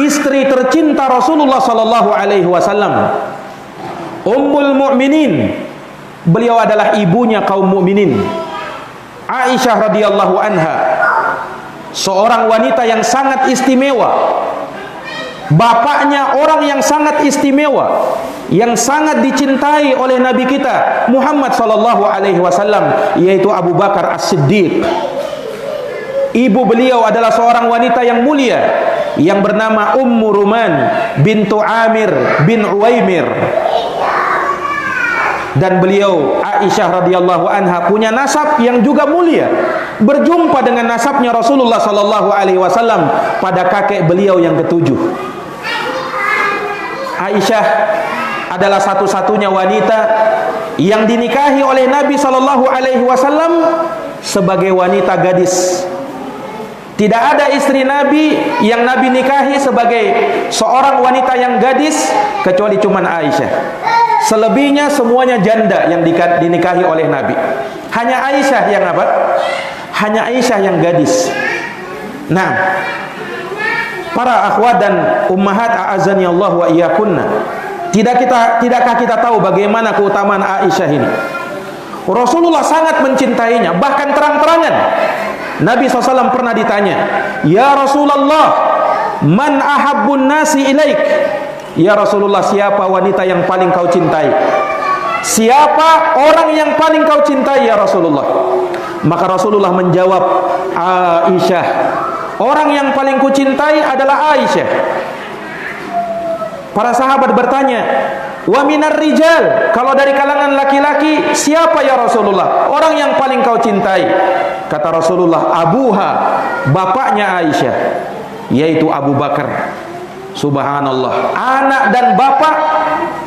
istri tercinta Rasulullah sallallahu alaihi wasallam, Ummul Mukminin. Beliau adalah ibunya kaum mukminin. Aisyah radhiyallahu anha seorang wanita yang sangat istimewa. Bapaknya orang yang sangat istimewa, yang sangat dicintai oleh Nabi kita Muhammad sallallahu alaihi wasallam, yaitu Abu Bakar As-Siddiq. Ibu beliau adalah seorang wanita yang mulia yang bernama Ummu Ruman bintu Amir bin Uwaimir. Dan beliau Aisyah radhiyallahu anha punya nasab yang juga mulia, berjumpa dengan nasabnya Rasulullah sallallahu alaihi wasallam pada kakek beliau yang ketujuh. Aisyah adalah satu-satunya wanita yang dinikahi oleh Nabi sallallahu alaihi wasallam sebagai wanita gadis. Tidak ada istri Nabi yang Nabi nikahi sebagai seorang wanita yang gadis kecuali cuman Aisyah. Selebihnya semuanya janda yang dinikahi oleh Nabi. Hanya Aisyah yang apa? Hanya Aisyah yang gadis. Nah, para akhwat dan ummahat a'azani Allah wa iyyakunna, tidakkah kita tahu bagaimana keutamaan Aisyah ini? Rasulullah sangat mencintainya, bahkan terang-terangan. Nabi SAW pernah ditanya, "Ya Rasulullah, man ahabbun nasi ilaik?" Ya Rasulullah, siapa wanita yang paling kau cintai? Siapa orang yang paling kau cintai ya Rasulullah? Maka Rasulullah menjawab, Aisyah. Orang yang paling kucintai adalah Aisyah. Para sahabat bertanya, wa minar rijal, kalau dari kalangan laki-laki siapa ya Rasulullah? Orang yang paling kau cintai? Kata Rasulullah, abuha, bapaknya Aisyah, yaitu Abu Bakar. Subhanallah, anak dan bapak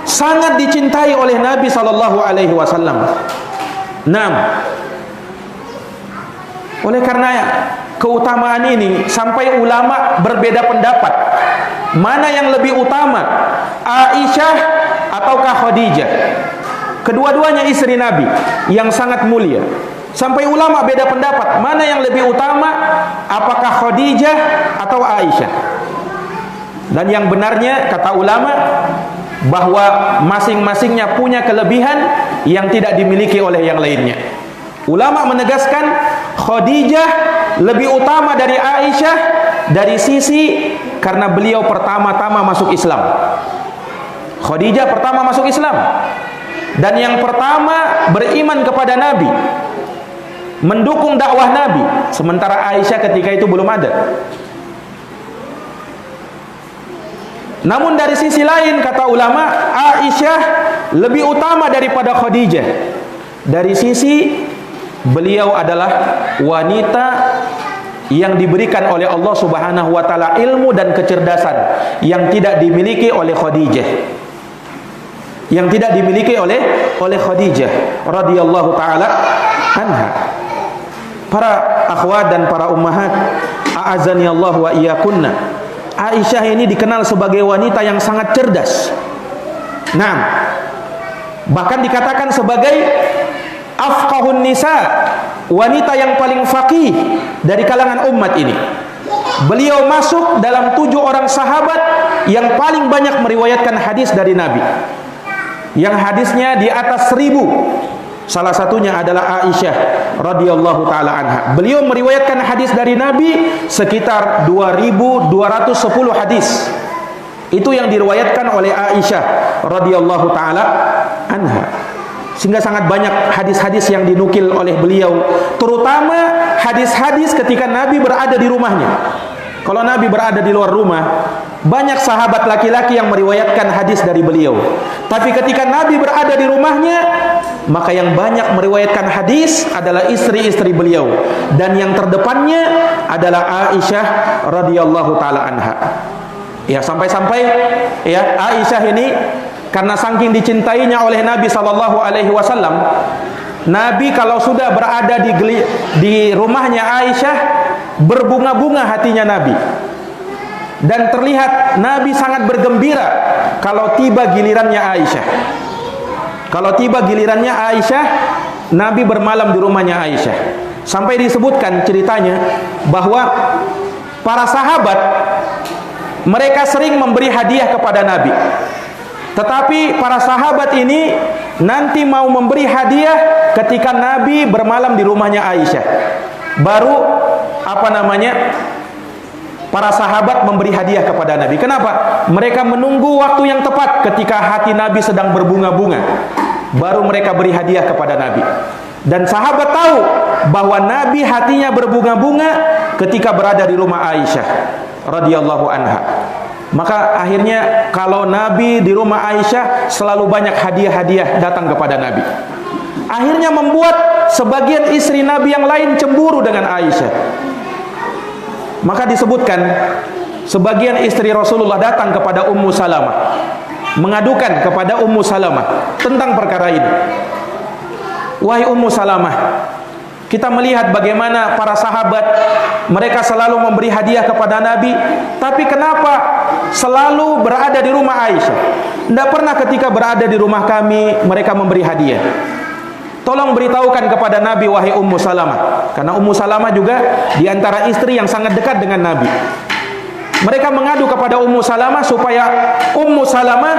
sangat dicintai oleh Nabi sallallahu alaihi wasallam. Nah, oleh karena keutamaan ini sampai ulama berbeda pendapat, mana yang lebih utama, Aisyah ataukah Khadijah? Kedua-duanya istri Nabi yang sangat mulia. Sampai ulama beda pendapat, mana yang lebih utama, apakah Khadijah atau Aisyah? Dan yang benarnya kata ulama bahwa masing-masingnya punya kelebihan yang tidak dimiliki oleh yang lainnya. Ulama menegaskan Khadijah lebih utama dari Aisyah dari sisi karena beliau pertama-tama masuk Islam. Khadijah pertama masuk Islam dan yang pertama beriman kepada Nabi, mendukung dakwah Nabi, sementara Aisyah ketika itu belum ada. Namun dari sisi lain kata ulama, Aisyah lebih utama daripada Khadijah dari sisi beliau adalah wanita yang diberikan oleh Allah Subhanahu wa taala ilmu dan kecerdasan yang tidak dimiliki oleh Khadijah. Yang tidak dimiliki oleh Khadijah radhiyallahu taala anha. Para akhwat dan para ummahat, a'azani Allah wa iyyakunna. Aisyah ini dikenal sebagai wanita yang sangat cerdas. Nah, bahkan dikatakan sebagai afqahun nisa, wanita yang paling faqih dari kalangan umat ini. Beliau masuk dalam 7 orang sahabat yang paling banyak meriwayatkan hadis dari Nabi, yang hadisnya di atas 1000. Salah satunya adalah Aisyah radhiyallahu taala anha. Beliau meriwayatkan hadis dari Nabi sekitar 2210 hadis. Itu yang diriwayatkan oleh Aisyah radhiyallahu taala anha. Sehingga sangat banyak hadis-hadis yang dinukil oleh beliau, terutama hadis-hadis ketika Nabi berada di rumahnya. Kalau Nabi berada di luar rumah, banyak sahabat laki-laki yang meriwayatkan hadis dari beliau. Tapi ketika Nabi berada di rumahnya, maka yang banyak meriwayatkan hadis adalah istri-istri beliau, dan yang terdepannya adalah Aisyah radhiyallahu taala anha. Ya, sampai-sampai ya Aisyah ini karena saking dicintainya oleh Nabi sallallahu alaihi wasallam, Nabi kalau sudah berada di rumahnya Aisyah, berbunga-bunga hatinya Nabi. Dan terlihat Nabi sangat bergembira kalau tiba gilirannya Aisyah. Kalau tiba gilirannya Aisyah, Nabi bermalam di rumahnya Aisyah. Sampai disebutkan ceritanya bahwa para sahabat mereka sering memberi hadiah kepada Nabi. Tetapi para sahabat ini nanti mau memberi hadiah ketika Nabi bermalam di rumahnya Aisyah. Baru para sahabat memberi hadiah kepada Nabi. Kenapa? Mereka menunggu waktu yang tepat ketika hati Nabi sedang berbunga-bunga, baru mereka beri hadiah kepada Nabi. Dan sahabat tahu bahwa Nabi hatinya berbunga-bunga ketika berada di rumah Aisyah radhiyallahu anha. Maka akhirnya kalau Nabi di rumah Aisyah, selalu banyak hadiah-hadiah datang kepada Nabi. Akhirnya membuat sebagian istri Nabi yang lain cemburu dengan Aisyah. Maka disebutkan sebagian istri Rasulullah datang kepada Ummu Salamah, mengadukan kepada Ummu Salamah tentang perkara ini. Wahai Ummu Salamah, kita melihat bagaimana para sahabat mereka selalu memberi hadiah kepada Nabi, tapi kenapa selalu berada di rumah Aisyah? Tidak pernah ketika berada di rumah kami mereka memberi hadiah. Tolong beritahukan kepada Nabi, wahai Ummu Salamah. Karena Ummu Salamah juga di antara istri yang sangat dekat dengan Nabi. Mereka mengadu kepada Ummu Salamah supaya Ummu Salamah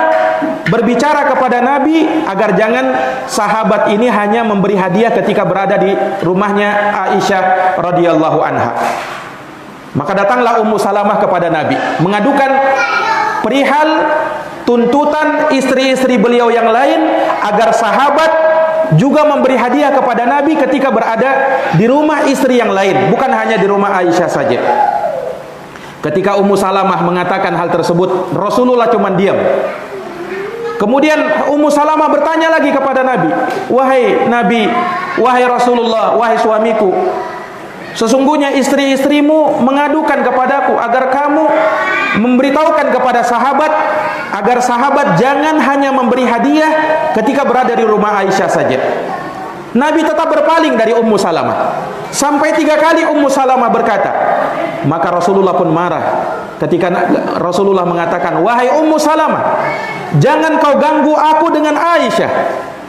berbicara kepada Nabi agar jangan sahabat ini hanya memberi hadiah ketika berada di rumahnya Aisyah radhiyallahu anha. Maka datanglah Ummu Salamah kepada Nabi mengadukan perihal tuntutan istri-istri beliau yang lain agar sahabat juga memberi hadiah kepada Nabi ketika berada di rumah istri yang lain, bukan hanya di rumah Aisyah saja. Ketika Ummu Salamah mengatakan hal tersebut, Rasulullah cuma diam. Kemudian Ummu Salamah bertanya lagi kepada Nabi, wahai Nabi, wahai Rasulullah, wahai suamiku, sesungguhnya istri-istrimu mengadukan kepadaku agar kamu memberitahukan kepada sahabat agar sahabat jangan hanya memberi hadiah ketika berada di rumah Aisyah saja. Nabi tetap berpaling dari Ummu Salamah. Sampai 3 kali Ummu Salamah berkata. Maka Rasulullah pun marah ketika Rasulullah mengatakan, wahai Ummu Salamah, jangan kau ganggu aku dengan Aisyah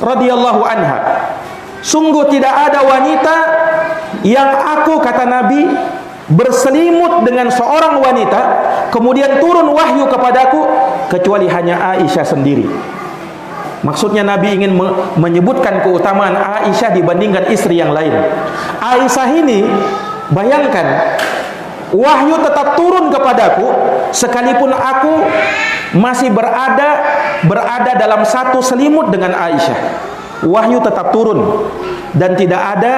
radhiyallahu anha. Sungguh tidak ada wanita yang aku, kata Nabi, berselimut dengan seorang wanita kemudian turun wahyu kepadaku kecuali hanya Aisyah sendiri. Maksudnya Nabi ingin menyebutkan keutamaan Aisyah dibandingkan istri yang lain. Aisyah ini, bayangkan, wahyu tetap turun kepadaku sekalipun aku masih berada dalam satu selimut dengan Aisyah. Wahyu tetap turun dan tidak ada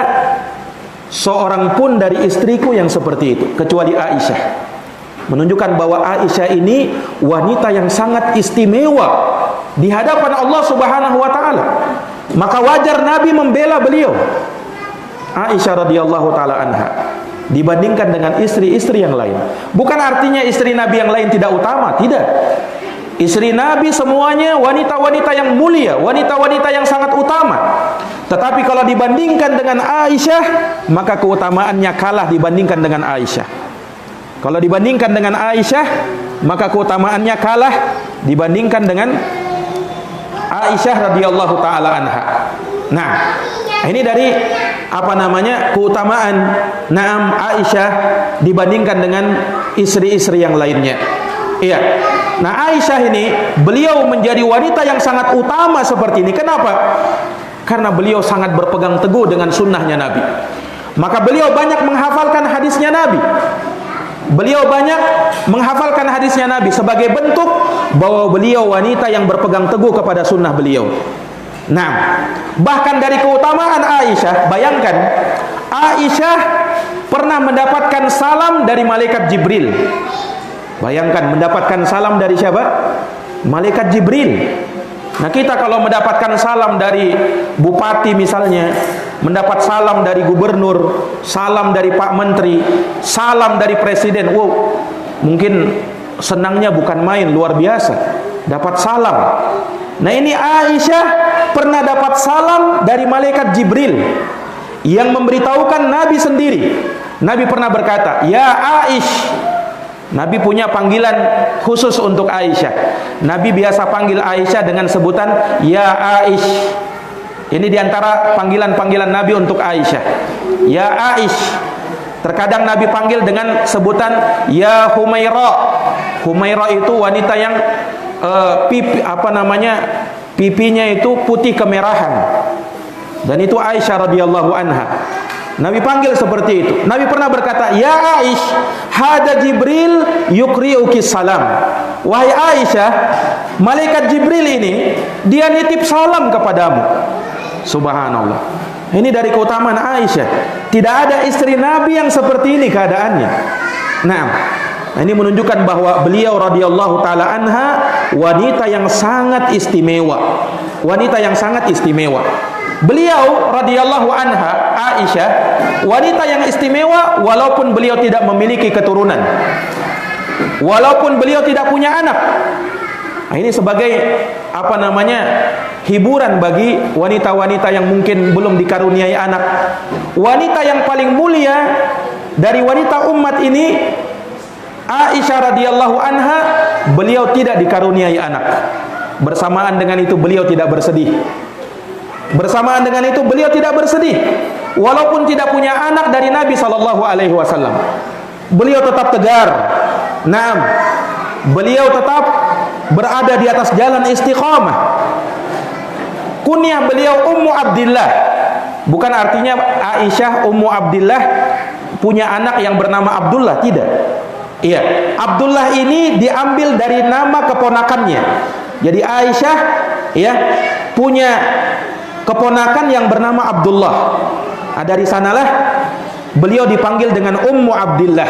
seorang pun dari istriku yang seperti itu kecuali Aisyah. Menunjukkan bahwa Aisyah ini wanita yang sangat istimewa di hadapan Allah Subhanahu wa taala. Maka wajar Nabi membela beliau, Aisyah radhiyallahu taala anha, dibandingkan dengan istri-istri yang lain. Bukan artinya istri Nabi yang lain tidak utama, tidak. Istri Nabi semuanya wanita-wanita yang mulia, wanita-wanita yang sangat utama. Tetapi kalau dibandingkan dengan Aisyah, maka keutamaannya kalah dibandingkan dengan Aisyah. Kalau dibandingkan dengan Aisyah, maka keutamaannya kalah dibandingkan dengan Aisyah radhiyallahu taala anha. Nah, ini dari keutamaan Naam Aisyah dibandingkan dengan istri-istri yang lainnya. Iya. Nah, Aisyah ini beliau menjadi wanita yang sangat utama seperti ini. Kenapa? Karena beliau sangat berpegang teguh dengan sunnahnya Nabi. Maka beliau banyak menghafalkan hadisnya Nabi. Beliau banyak menghafalkan hadisnya Nabi sebagai bentuk bahwa beliau wanita yang berpegang teguh kepada sunnah beliau. Nah, bahkan dari keutamaan Aisyah, bayangkan Aisyah pernah mendapatkan salam dari malaikat Jibril. Bayangkan mendapatkan salam dari siapa? Malaikat Jibril. Nah, kita kalau mendapatkan salam dari bupati misalnya, mendapat salam dari gubernur, salam dari Pak Menteri, salam dari presiden, wow, mungkin senangnya bukan main, luar biasa. Dapat salam. Nah, ini Aisyah pernah dapat salam dari malaikat Jibril yang memberitahukan Nabi sendiri. Nabi pernah berkata, "Ya Aisyah." Nabi punya panggilan khusus untuk Aisyah. Nabi biasa panggil Aisyah dengan sebutan Ya Aisyah. Ini diantara panggilan-panggilan Nabi untuk Aisyah. Ya Aisyah. Terkadang Nabi panggil dengan sebutan Ya Humaira. Humaira itu wanita yang pipinya itu putih kemerahan. Dan itu Aisyah radhiyallahu anha. Nabi panggil seperti itu. Nabi pernah berkata, "Ya Aisyah, hada Jibril yukri'uki salam." Wahai Aisyah, malaikat Jibril ini dia nitip salam kepadamu. Subhanallah. Ini dari keutamaan Aisyah. Tidak ada istri Nabi yang seperti ini keadaannya. Nah, ini menunjukkan bahwa beliau radhiyallahu taala anha wanita yang sangat istimewa. Wanita yang sangat istimewa. Beliau radhiyallahu anha, Aisyah, wanita yang istimewa walaupun beliau tidak memiliki keturunan. Walaupun beliau tidak punya anak. Nah, ini sebagai hiburan bagi wanita-wanita yang mungkin belum dikaruniai anak. Wanita yang paling mulia dari wanita umat ini, Aisyah radhiyallahu anha, beliau tidak dikaruniai anak. Bersamaan dengan itu beliau tidak bersedih. Bersamaan dengan itu beliau tidak bersedih. Walaupun tidak punya anak dari Nabi sallallahu alaihi wasallam, beliau tetap tegar. Naam, beliau tetap berada di atas jalan istiqamah. Kunyah beliau Ummu Abdillah. Bukan artinya Aisyah Ummu Abdillah punya anak yang bernama Abdullah, tidak. Iya, Abdullah ini diambil dari nama keponakannya. Jadi Aisyah ya punya keponakan yang bernama Abdullah. Nah, dari sanalah beliau dipanggil dengan Ummu Abdillah.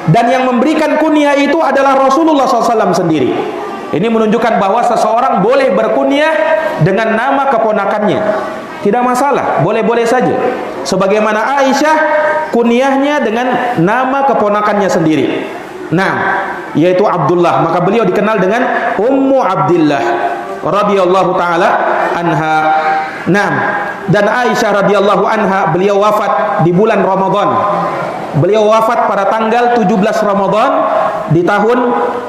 Dan yang memberikan kunyah itu adalah Rasulullah SAW sendiri. Ini menunjukkan bahwa seseorang boleh berkunyah dengan nama keponakannya. Tidak masalah, boleh-boleh saja. Sebagaimana Aisyah kunyahnya dengan nama keponakannya sendiri. Nah, yaitu Abdullah. Maka beliau dikenal dengan Ummu Abdillah radhiyallahu taala anha. Nah, dan Aisyah radhiyallahu anha beliau wafat di bulan Ramadan. Beliau wafat pada tanggal 17 Ramadan di tahun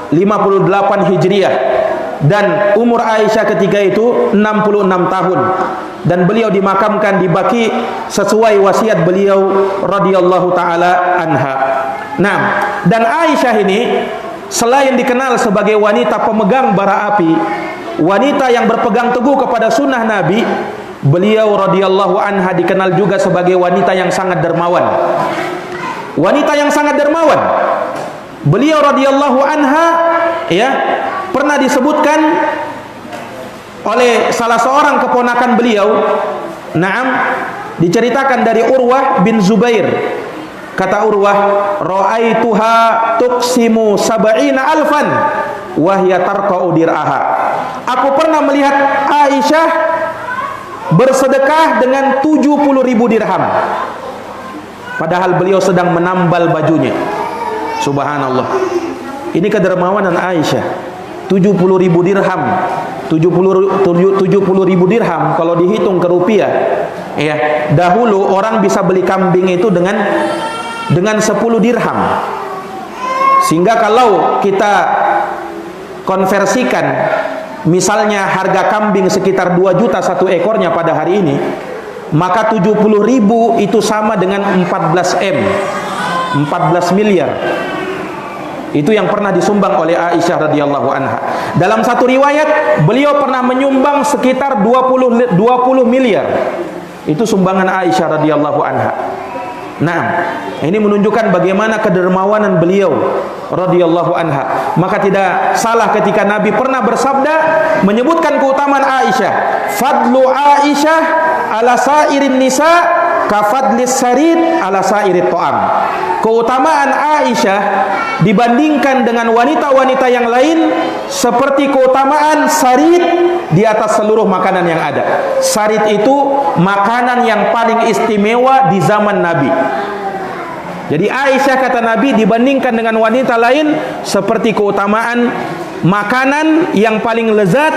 58 Hijriah. Dan umur Aisyah ketika itu 66 tahun. Dan beliau dimakamkan di Baqi sesuai wasiat beliau radhiyallahu taala anha. Nah, dan Aisyah ini selain dikenal sebagai wanita pemegang bara api, wanita yang berpegang teguh kepada sunnah Nabi, beliau radhiyallahu anha dikenal juga sebagai wanita yang sangat dermawan. Wanita yang sangat dermawan. Beliau radhiyallahu anha ya pernah disebutkan oleh salah seorang keponakan beliau. Naam, diceritakan dari Urwah bin Zubair. Kata Urwah, "Ra'aituha tuqsimu sab'ina alfan wa hiya tarqa'u dir'aha." Aku pernah melihat Aisyah bersedekah dengan 70.000 dirham. Padahal beliau sedang menambal bajunya. Subhanallah. Ini kedermawanan Aisyah. 70.000 dirham. 70.000 dirham kalau dihitung ke rupiah, ya, dahulu orang bisa beli kambing itu dengan 10 dirham. Sehingga kalau kita konversikan, misalnya harga kambing sekitar 2 juta satu ekornya pada hari ini, maka 70.000 itu sama dengan 14 miliar. Itu yang pernah disumbang oleh Aisyah radhiyallahu anha. Dalam satu riwayat, beliau pernah menyumbang sekitar 20 miliar. Itu sumbangan Aisyah radhiyallahu anha. Nah, ini menunjukkan bagaimana kedermawanan beliau radhiyallahu anha. Maka tidak salah ketika Nabi pernah bersabda menyebutkan keutamaan Aisyah, fadlu Aisyah ala sairin nisa kafadlis sarid ala sairit ta'am. Keutamaan Aisyah dibandingkan dengan wanita-wanita yang lain seperti keutamaan sarid di atas seluruh makanan yang ada. Sarid itu makanan yang paling istimewa di zaman Nabi. Jadi Aisyah kata Nabi dibandingkan dengan wanita lain seperti keutamaan makanan yang paling lezat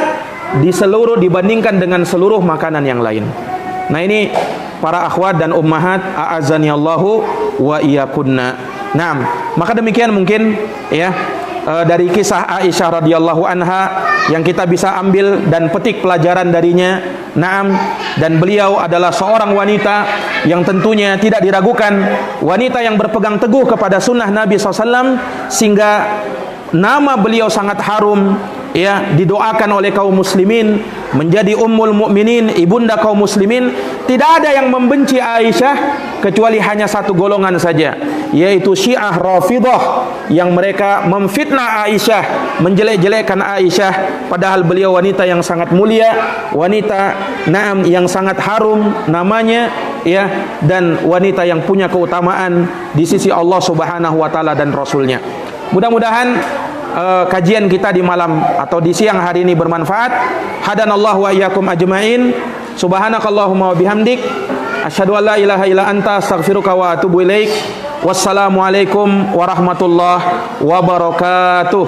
dibandingkan dengan seluruh makanan yang lain. Nah ini para akhwat dan ummahat a'azani Allahu wa iyyakunna. Nah, maka demikian mungkin ya dari kisah Aisyah radhiyallahu anha yang kita bisa ambil dan petik pelajaran darinya. Naam, dan beliau adalah seorang wanita yang tentunya tidak diragukan, wanita yang berpegang teguh kepada sunnah Nabi SAW, sehingga nama beliau sangat harum, ya, didoakan oleh kaum muslimin menjadi ummul mukminin, ibunda kaum muslimin. Tidak ada yang membenci Aisyah kecuali hanya satu golongan saja, yaitu Syiah Rafidah, yang mereka memfitnah Aisyah, menjelek-jelekkan Aisyah, padahal beliau wanita yang sangat mulia, wanita naam yang sangat harum namanya, ya, dan wanita yang punya keutamaan di sisi Allah Subhanahu wa taala dan Rasulnya. Mudah-mudahan kajian kita di malam atau di siang hari ini bermanfaat. Hadanallahu wa iyyakum ajmain. Subhanakallahumma wa bihamdik, asyhadu an la ilaha illa anta, astaghfiruka wa atubu ilaik. Wassalamualaikum warahmatullahi wabarakatuh.